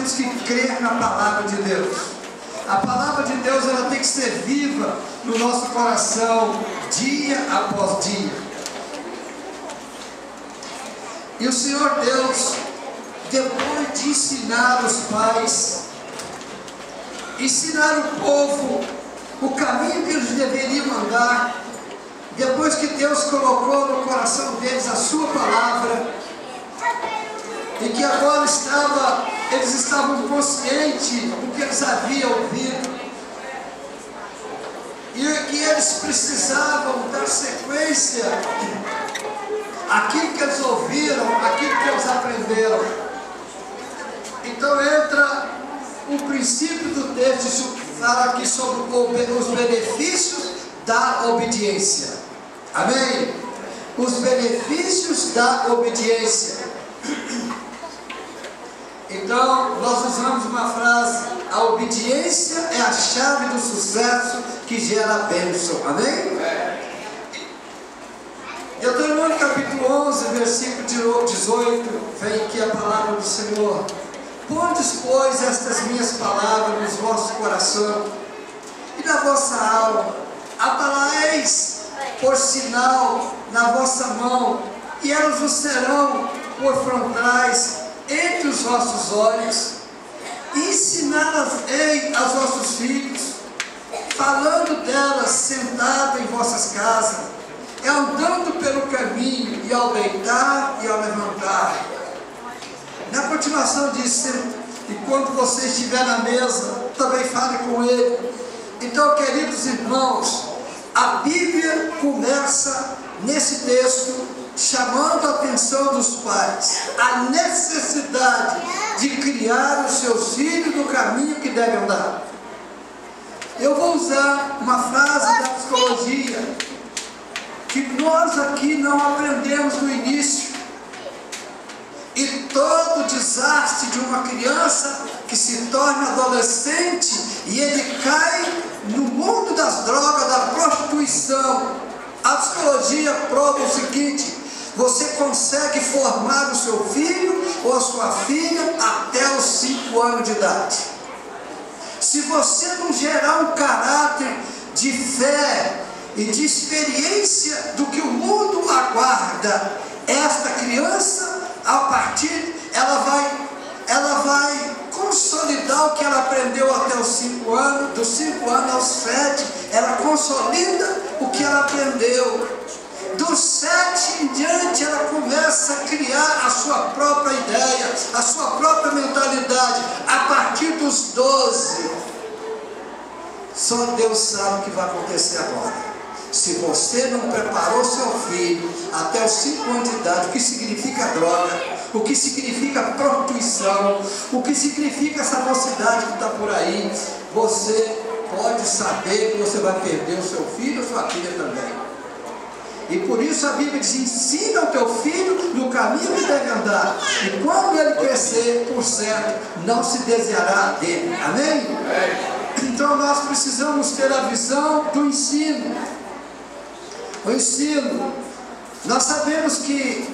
temos que crer na palavra de Deus. A palavra de Deus, ela tem que ser viva no nosso coração, dia após dia. E o Senhor Deus, depois de ensinar os pais, ensinar o povo o caminho que eles deveriam andar, depois que Deus colocou no coração deles a sua palavra, e que agora eles estavam conscientes do que eles haviam ouvido, e que eles precisavam dar sequência àquilo que eles ouviram, àquilo que eles aprenderam. Então entra o princípio do texto, fala aqui sobre os benefícios da obediência. Amém? Os benefícios da obediência. Então, nós usamos uma frase: a obediência é a chave do sucesso que gera a bênção. Amém? Deuteronômio capítulo 11, versículo 18, vem aqui a palavra do Senhor. Pondes, pois, estas minhas palavras no vosso coração e na vossa alma, atalaeis por sinal na vossa mão, e elas vos serão por frontais entre os vossos olhos, e ensiná-las-ei aos vossos filhos, falando delas sentado em vossas casas, e andando pelo caminho, e ao deitar e ao levantar. Na continuação diz: e quando você estiver na mesa, também fale com ele. Então, queridos irmãos, a Bíblia começa nesse texto chamando a atenção dos pais, a necessidade de criar os seus filhos no caminho que devem andar. Eu vou usar uma frase da psicologia que nós aqui não aprendemos no início. E todo desastre de uma criança que se torna adolescente e ele cai no mundo das drogas, da prostituição, a psicologia prova o seguinte: você consegue formar o seu filho ou a sua filha até os 5 anos de idade. Se você não gerar um caráter de fé e de experiência do que o mundo aguarda, esta criança, a partir, ela vai consolidar o que ela aprendeu até os 5 anos, dos 5 anos aos 7, ela consolida o que ela aprendeu. Dos 7 em diante, ela começa a criar a sua própria ideia, a sua própria mentalidade. A partir dos 12, só Deus sabe o que vai acontecer agora. Se você não preparou seu filho até os 5 anos de idade, o que significa droga, o que significa prostituição, o que significa essa mocidade que está por aí, você pode saber que você vai perder o seu filho ou sua filha também. E por isso a Bíblia diz: ensina o teu filho no caminho que deve andar, e quando ele crescer, por certo, não se desviará dele. Amém? Então nós precisamos ter a visão do ensino. O ensino, nós sabemos que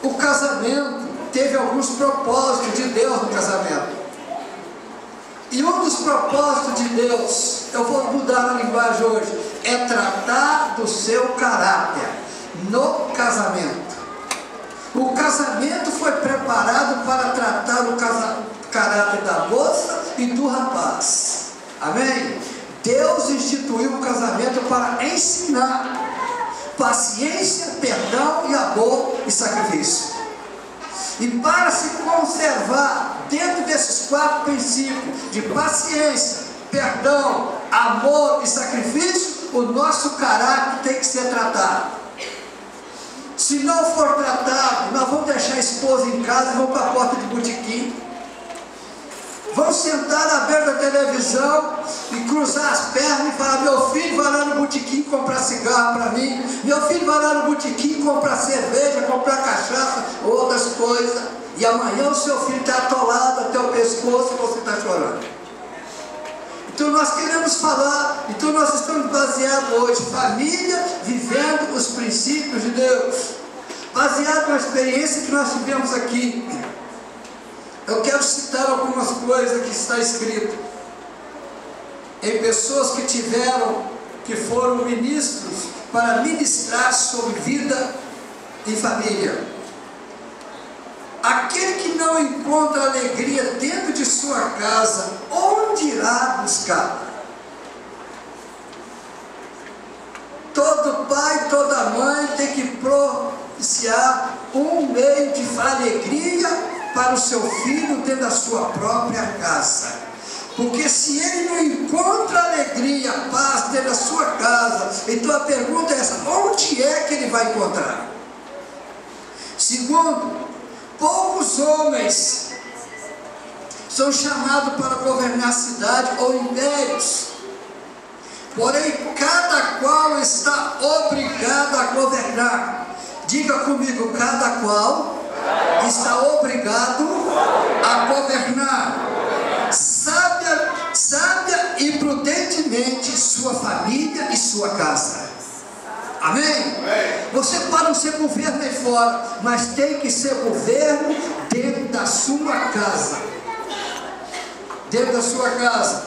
o casamento teve alguns propósitos de Deus no casamento. E um dos propósitos de Deus, eu vou mudar a linguagem hoje, é tratar do seu caráter no casamento. O casamento foi preparado para tratar o caráter da moça e do rapaz. Amém? Deus instituiu o casamento para ensinar paciência, perdão e amor e sacrifício. E para se conservar dentro desses 4 princípios de paciência, perdão, amor e sacrifício, o nosso caráter tem que ser tratado. Se não for tratado, nós vamos deixar a esposa em casa e vamos para a porta de botequim. Vamos sentar na beira da televisão e cruzar as pernas e falar: meu filho vai lá no botequim comprar cigarro para mim, meu filho vai lá no botequim comprar cerveja, comprar cachaça, outras coisas, e amanhã o seu filho está atolado até o pescoço e você está chorando. Então nós queremos falar, então nós estamos baseados hoje, família, vivendo os princípios de Deus, baseado na experiência que nós tivemos aqui. Eu quero citar algumas coisas coisa que está escrito em pessoas que foram ministros para ministrar sobre vida e família. Aquele que não encontra alegria dentro de sua casa, onde irá buscar? Todo pai, toda mãe tem que propiciar um meio de alegria para o seu filho dentro da sua própria casa. Porque se ele não encontra alegria, paz dentro da sua casa, então a pergunta é essa: onde é que ele vai encontrar? Segundo, poucos homens são chamados para governar a cidade ou impérios, porém cada qual está obrigado a governar. Diga comigo: cada qual está obrigado a governar sábia e prudentemente sua família e sua casa. Amém? Você pode não ser governo aí fora, mas tem que ser governo dentro da sua casa. Dentro da sua casa.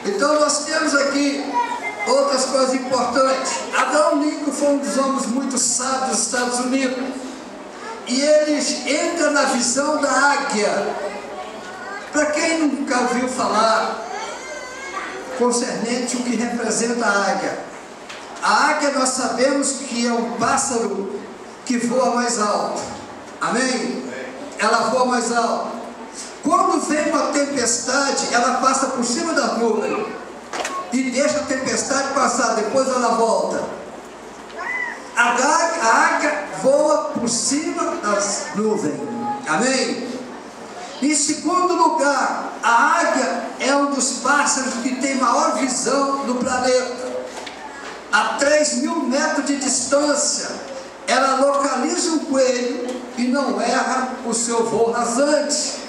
Então nós temos aqui outras coisas importantes. Abraham Lincoln foi um dos homens muito sábios dos Estados Unidos. E ele entra na visão da águia. Para quem nunca ouviu falar concernente o que representa a águia nós sabemos que é um pássaro que voa mais alto. Amém? Ela voa mais alto. Quando vem uma tempestade, ela passa por cima da nuvem e deixa a tempestade passar, depois ela volta. A águia voa por cima das nuvens. Amém? Em segundo lugar, a águia é um dos pássaros que tem maior visão no planeta. A 3.000 metros de distância, ela localiza um coelho e não erra o seu voo rasante.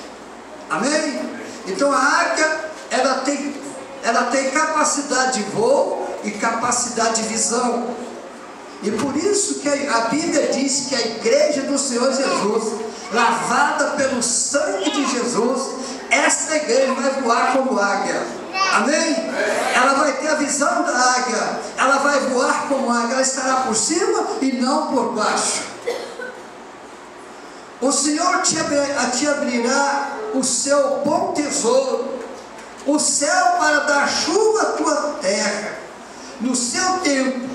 Amém? Então a águia, ela tem capacidade de voo e capacidade de visão. E por isso que a Bíblia diz que a igreja do Senhor Jesus, lavada pelo sangue de Jesus, esta igreja vai voar como águia. Amém? Ela vai ter a visão da águia, ela vai voar como águia, ela estará por cima e não por baixo. O Senhor te abrirá o seu bom tesouro, o céu para dar chuva à tua terra, no seu tempo,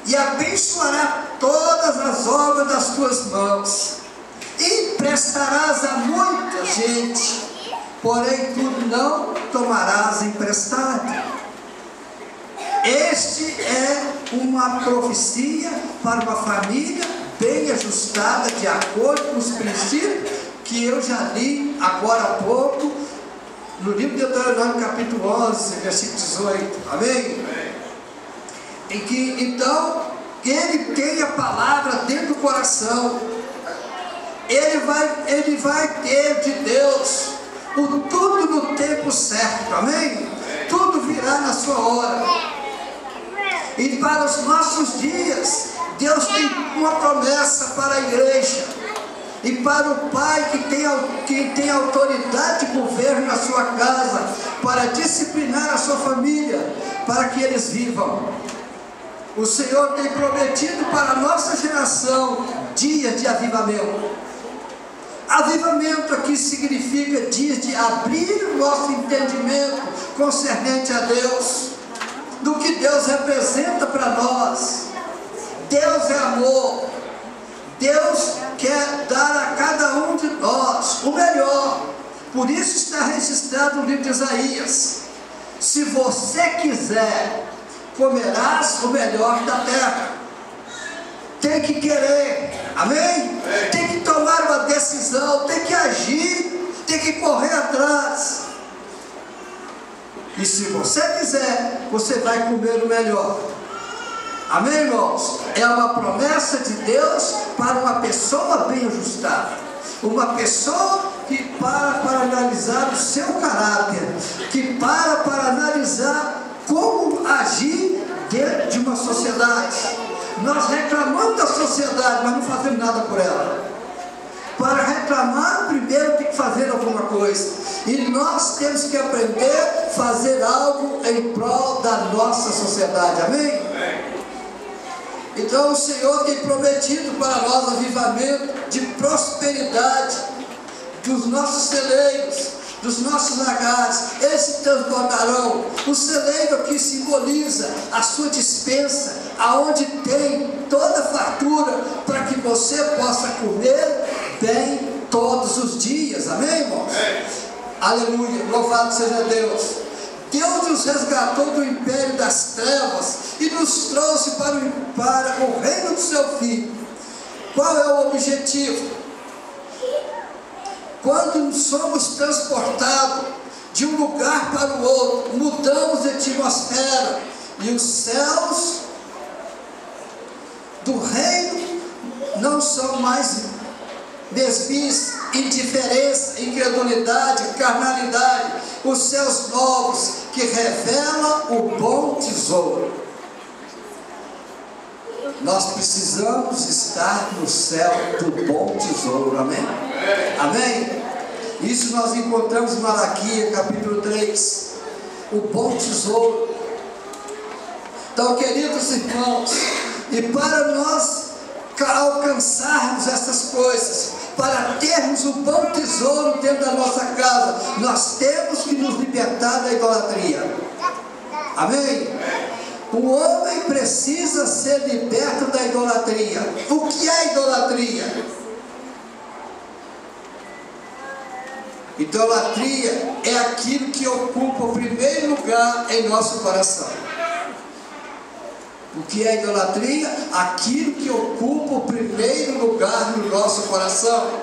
e abençoará todas as obras das tuas mãos, e emprestarás a muita gente, porém tu não tomarás emprestado. Este é uma profecia para uma família bem ajustada, de acordo com os princípios que eu já li agora há pouco, no livro de Deuteronômio capítulo 11, versículo 18. Amém? Em que então ele tem a palavra dentro do coração, ele vai ter de Deus tudo no tempo certo. Amém? Tudo virá na sua hora. E para os nossos dias, Deus tem uma promessa para a igreja e para o pai que tem autoridade de governo na sua casa, para disciplinar a sua família, para que eles vivam. O Senhor tem prometido para a nossa geração dias de avivamento. Avivamento aqui significa dias de abrir o nosso entendimento concernente a Deus, do que Deus representa para nós. Deus é amor. Deus quer dar a cada um de nós o melhor. Por isso está registrado no livro de Isaías: se você quiser, comerás o melhor da terra. Tem que querer. Amém? Tem que tomar uma decisão, tem que agir, tem que correr atrás. E se você quiser, você vai comer o melhor. Amém, irmãos? É uma promessa de Deus para uma pessoa bem ajustada, uma pessoa que para analisar o seu caráter, que para analisar como agir dentro de uma sociedade. Nós reclamamos da sociedade, mas não fazemos nada por ela. Para reclamar, primeiro tem que fazer alguma coisa. E nós temos que aprender a fazer algo em prol da nossa sociedade. Amém? Então o Senhor tem prometido para nós avivamento de prosperidade dos nossos celeiros, dos nossos lagares. Eles se transbordarão. O celeiro aqui simboliza a sua despensa, aonde tem toda a fartura para que você possa comer bem todos os dias. Amém, irmãos? Aleluia, louvado seja Deus. Deus nos resgatou do império das trevas e nos trouxe para o reino do seu Filho. Qual é o objetivo? Quando somos transportados de um lugar para o outro, mudamos de atmosfera, e os céus do reino não são mais mesmice, indiferença, incredulidade, carnalidade. Os céus novos que revelam o bom tesouro. Nós precisamos estar no céu do bom tesouro. Amém? Amém? Isso nós encontramos em Malaquias capítulo 3. O bom tesouro. Então, queridos irmãos, e para nós alcançarmos essas coisas, para termos o bom tesouro dentro da nossa casa, nós temos que nos libertar da idolatria. Amém? O homem precisa ser liberto da idolatria. O que é idolatria? Idolatria é aquilo que ocupa o primeiro lugar em nosso coração. O que é idolatria? Aquilo que ocupa o primeiro lugar no nosso coração.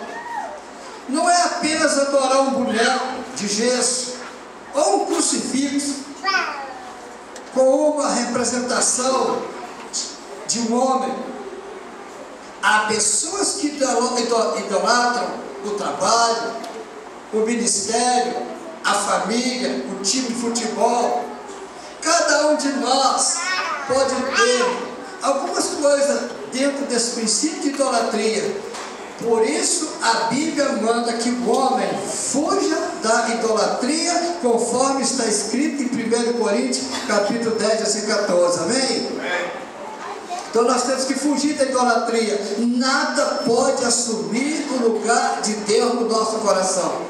Não é apenas adorar um boneco de gesso ou um crucifixo com uma representação de um homem. Há pessoas que idolatram o trabalho, o ministério, a família, o time de futebol. Cada um de nós pode ter algumas coisas dentro desse princípio de idolatria. Por isso a Bíblia manda que o homem fuja da idolatria, conforme está escrito em 1 Coríntios capítulo 10, versículo 14. Amém? Então nós temos que fugir da idolatria. Nada pode assumir o lugar de Deus no nosso coração.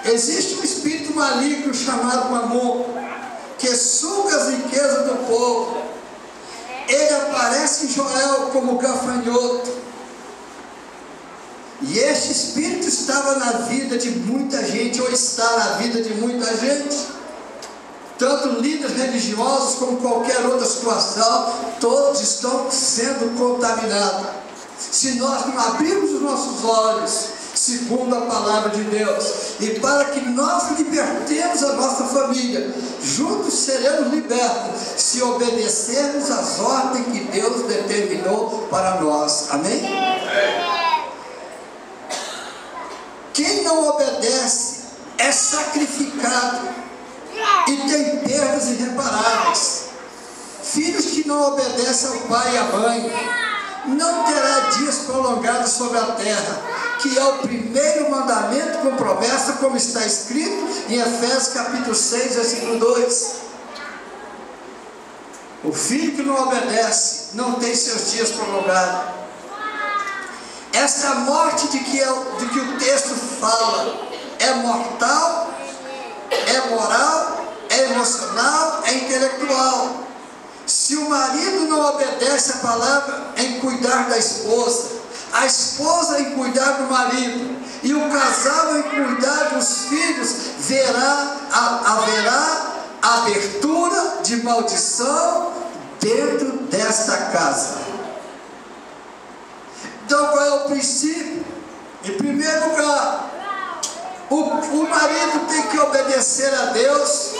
Existe um espírito maligno chamado Mamon, que suga as riquezas do povo. Ele aparece em Joel como gafanhoto. E este espírito estava na vida de muita gente, ou está na vida de muita gente. Tanto líderes religiosos como qualquer outra situação, todos estão sendo contaminados. Se nós não abrirmos os nossos olhos, segundo a palavra de Deus, e para que nós libertemos a nossa família, juntos seremos libertos, se obedecermos às ordens que Deus determinou para nós. Amém? Quem não obedece é sacrificado e tem perdas irreparáveis. Filhos que não obedecem ao pai e à mãe não terá dias prolongados sobre a terra, que é o primeiro mandamento com promessa, como está escrito em Efésios capítulo 6, versículo 2. O filho que não obedece não tem seus dias prolongados. Essa morte de que o texto fala é mortal, é moral, é emocional, é intelectual. Se o marido não obedece a palavra em cuidar da esposa, a esposa em cuidar do marido, e o casal em cuidar dos filhos, haverá abertura de maldição dentro desta casa. Então qual é o princípio? Em primeiro lugar, o marido tem que obedecer a Deus.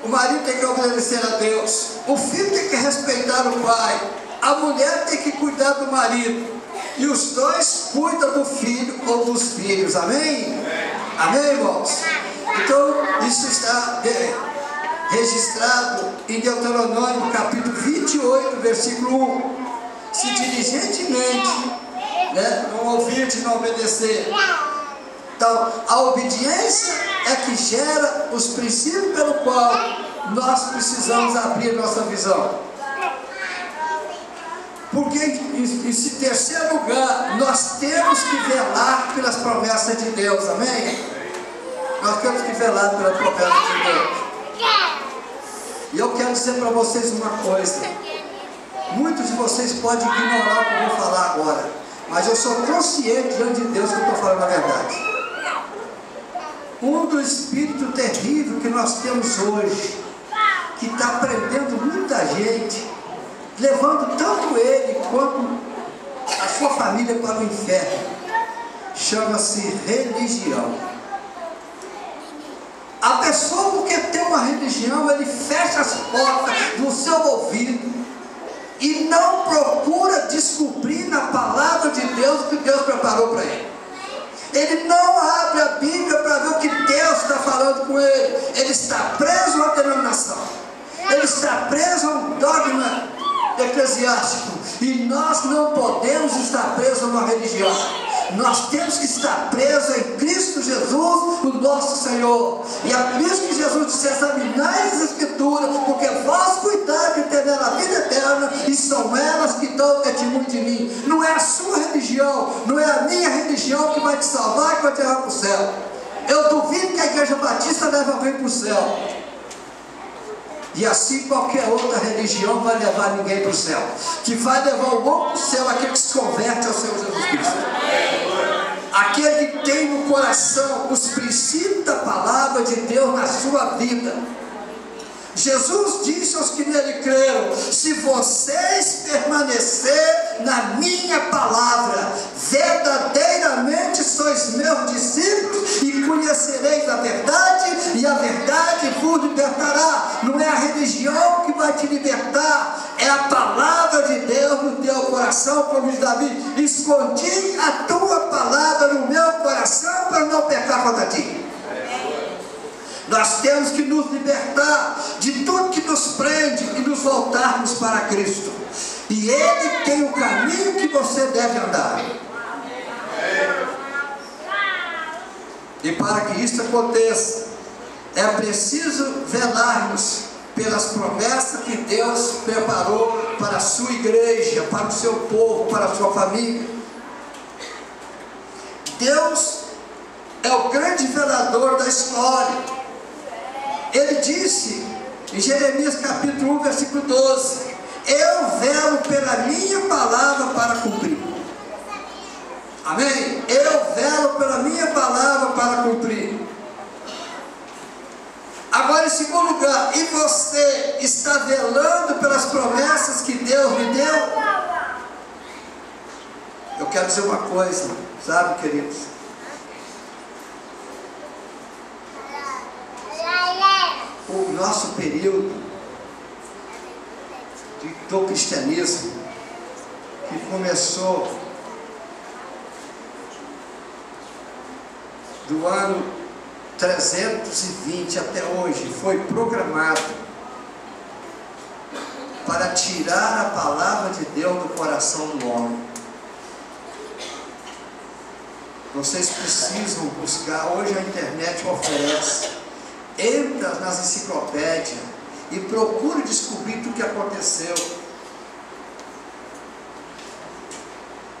O marido tem que obedecer a Deus. O filho tem que respeitar o pai. A mulher tem que cuidar do marido. E os dois cuidam do filho ou dos filhos. Amém? Amém, irmãos? Então, isso está registrado em Deuteronômio capítulo 28, versículo 1. se diligentemente, né, não ouvir e não obedecer. Então, a obediência é que gera os princípios pelo qual nós precisamos abrir nossa visão. Porque, em terceiro lugar, nós temos que velar pelas promessas de Deus, amém? Nós temos que velar pelas promessas de Deus. E eu quero dizer para vocês uma coisa. Muitos de vocês podem ignorar o que eu vou falar agora, mas eu sou consciente diante de Deus que eu estou falando a verdade. Um dos espíritos terríveis que nós temos hoje, que está prendendo muita gente, levando tanto ele quanto a sua família para o inferno, chama-se religião. A pessoa, porque tem uma religião, ele fecha as portas do seu ouvido e não procura descobrir na palavra de Deus o que Deus preparou para ele. Ele não abre a Bíblia para ver o que Deus está falando com ele. Ele está preso a uma denominação, ele está preso a um dogma eclesiástico, e nós não podemos estar presos a uma religião. Nós temos que estar presos em Cristo Jesus, o nosso Senhor. E é por isso que Jesus disse: examinai as Escrituras, porque vós cuidai de ter nela a vida eterna, e são elas que dão testemunho de mim. Não é a sua religião, não é a minha religião que vai te salvar e que vai te levar para o céu. Eu duvido que a Igreja Batista leve alguém para o céu. E assim qualquer outra religião vai levar ninguém para o céu. Que vai levar o homem para o céu aquele que se converte ao Senhor Jesus Cristo. Aquele que tem no coração os princípios da palavra de Deus na sua vida. Jesus disse aos que nele creram: se vocês permanecer na minha palavra, verdadeiramente sois meus discípulos, e conhecereis a verdade, e a verdade vos libertará. Não é a religião que vai te libertar, é a palavra de Deus no teu coração. Como diz Davi: escondi a tua palavra no meu coração para não pecar contra ti. Nós temos que nos libertar de tudo que nos prende e nos voltarmos para Cristo. E Ele tem o caminho que você deve andar. E para que isso aconteça, é preciso velarmos pelas promessas que Deus preparou para a sua igreja, para o seu povo, para a sua família. Deus é o grande velador da história. Ele disse em Jeremias capítulo 1, versículo 12: eu velo pela minha palavra para cumprir. Amém? Eu velo pela minha palavra para cumprir. Agora, em segundo lugar, e você está velando pelas promessas que Deus lhe deu? Eu quero dizer uma coisa, sabe, queridos? O nosso período do cristianismo, que começou do ano 320 até hoje, foi programado para tirar a palavra de Deus do coração do homem. Vocês precisam buscar, hoje a internet oferece. Entra nas enciclopédias e procure descobrir tudo o que aconteceu.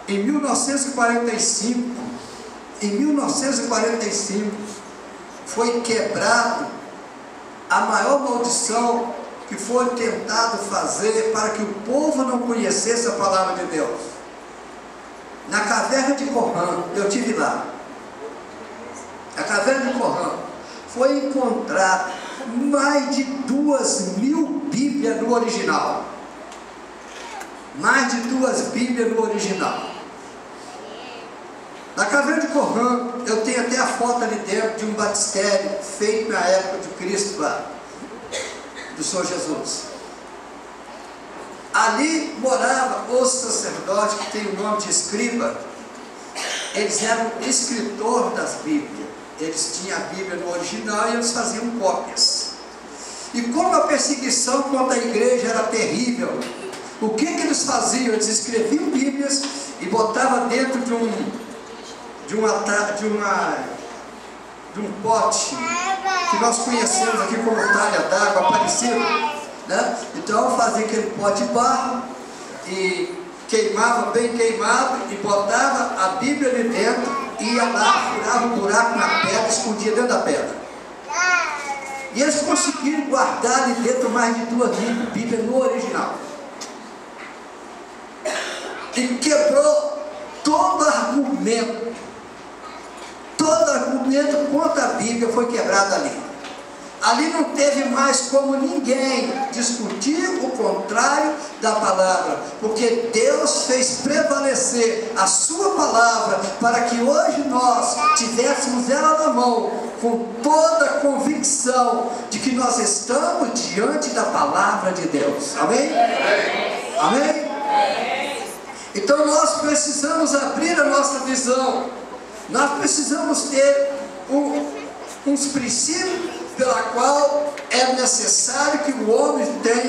Em 1945, foi quebrado a maior maldição que foi tentado fazer para que o povo não conhecesse a palavra de Deus. Na caverna de Qumran, eu estive lá. A caverna de Qumran foi encontrado mais de 2.000 Bíblias no original. Mais de 2 Bíblias no original. Na caverna de Qumran, eu tenho até a foto ali dentro de um batistério feito na época de Cristo lá, do Senhor Jesus. Ali morava os sacerdotes que tem o nome de escriba. Eles eram escritores das Bíblias. Eles tinham a Bíblia no original e eles faziam cópias. E como a perseguição contra a igreja era terrível, O que eles faziam? Eles escreviam Bíblias e botavam dentro de um pote que nós conhecemos aqui como talha d'água, parecido, né? Então fazia aquele pote de barro e queimava bem queimado e botava a Bíblia ali dentro, ia lá, furava um buraco na pedra, escondia dentro da pedra. E eles conseguiram guardar ali dentro mais de 2.000 Bíblias no original. E quebrou todo argumento contra a Bíblia foi quebrado ali. Ali não teve mais como ninguém discutir o contrário da palavra, porque Deus fez prevalecer a sua palavra para que hoje nós tivéssemos ela na mão, com toda a convicção de que nós estamos diante da palavra de Deus. Amém? Amém? Então nós precisamos abrir a nossa visão, nós precisamos ter uns princípios pela qual é necessário que o homem tenha